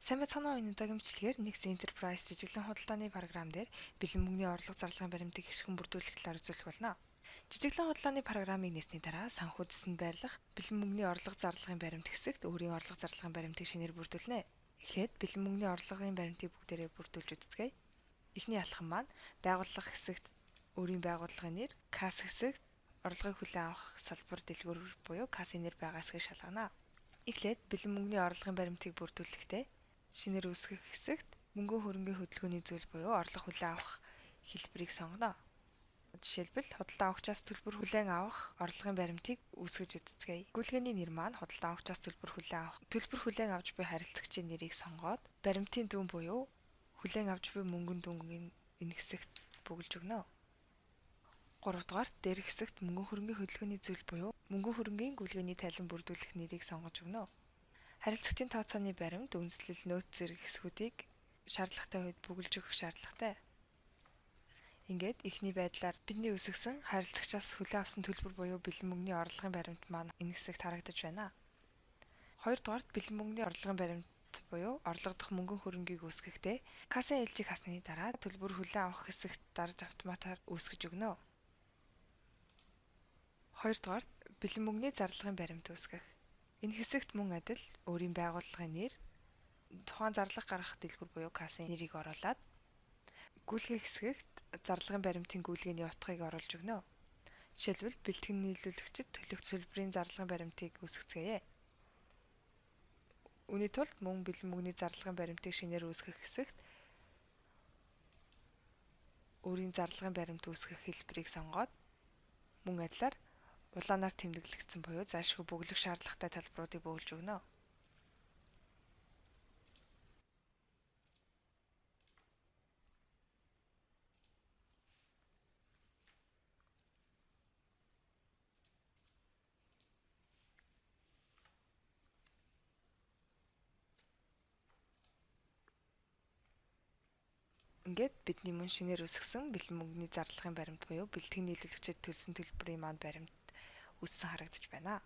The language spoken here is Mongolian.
Сайн байцгаана уу, энэ удаагийн бичлэгээр Nix Enterprise жижиглэн худалдааны програм дээр бэлэн мөнгөний орлого зарлагын баримтыг хэрхэн бүрдүүлэх талаар үзүүлэх болно. Жижиглэн худалдааны програмыг нээсний дараа санхүүдэсэнд байрлах бэлэн мөнгөний орлого зарлагын баримт хэсэгт өөрийн орлого зарлагын баримтыг шинээр бүрдүүлнэ. Эхлээд бэлэн мөнгөний орлогын баримтыг бүгдээрээ бүрдүүлж үзцгээе. Эхний алхам маань байгууллага хэсэгт өөрийн байгууллагын нэр, касс хэсэгт орлогыг хүлээн авах салбар дэлгүүр буюу кассын нэр байгаа хэсгийг шалгана. Эхлээд бэлэн мөнгөний орлогын баримтыг бүрдүүлэхдээ шинээр үүсгэх хэсэгт мөнгө хөрөнгийн хөдөлгөөний зүйл буюу орлого хүлээн авах хэлбэрийг сонгоно. Жишээлбэл худалдан авагчаас төлбөр хүлээн авах орлогын баримтыг үүсгэж үзцгээе. Гүйлгээний нэр маань худалдан авагчаас төлбөр хүлээн авч буй харилцагчийн нэрийг сонгоод баримтын дүн буюу хүлээн авч буй мөнгөн дүнгийн энэ хэсэгт бүгэлж өгнө. 3 дугаарт дээрх хэсэгт мөнгө хөрөнгийн хөдөлгөөний зүйл буюу мөнгө хөрөнгийн гүйлгээний тайлан бүрдүүлэх нэрийг сонгож өгнө. Харилцагчийн тооцооны баримт, үндэслэл, нөөц зэрэг хэсгүүдийг шаардлагатай үед бүгэлж өгөх шаардлагатай. Ингээд эхний байдлаар бидний үсгсэн харилцагчаас хүлээн авсан төлбөр буюу бэлэн мөнгөний орлогын баримт маань энэ хэсэгт харагдаж байна. 2 дугаарт бэлэн мөнгөний орлогын баримт буюу орлого дахь мөнгөн хөрөнгийг үүсгэхдээ кассын ээлжийг хасны дараа төлбөр хүлээн авах хэсэгт дарж автоматар үүсгэж өгнө. 2 дугаарт бэлэн мөнгөний зарлагын баримт үүсгэх. Энэ хэсэгт мөн адил өөрийн байгууллагын нэр, тухайн зарлага гаргах дэлгүүр буюу кассын нэрийг оруулаад гүйлгээ хэсэгт зарлагын баримтын гүйлгээний утгыг оруулж өгнө. Жишээлбэл бэлтгэн нийлүүлэгчид төлөх төлбөрийн зарлагын баримтыг үүсгэцгээе. Үүний тулд мөн бэлэн мөнгөний зарлагын баримтыг шинээр үүсгэх хэсэгт өөрийн зарлагын баримт үүсгэх хэлбэрийг сонгоод мөн адилаар улаанаар тэмдэглэгдсэн буюу зайлшгүй бөглөх шаардлагатай талбаруудыг бөглөж өгнө. Ингээд бидний мөн шинээр үүсгэсэн бэлэн мөнгөний зарлагын баримт буюу бэлтгэн нийлүүлэгчид төлсөн төлбөрийн маань баримт үүссэн харагдаж байна.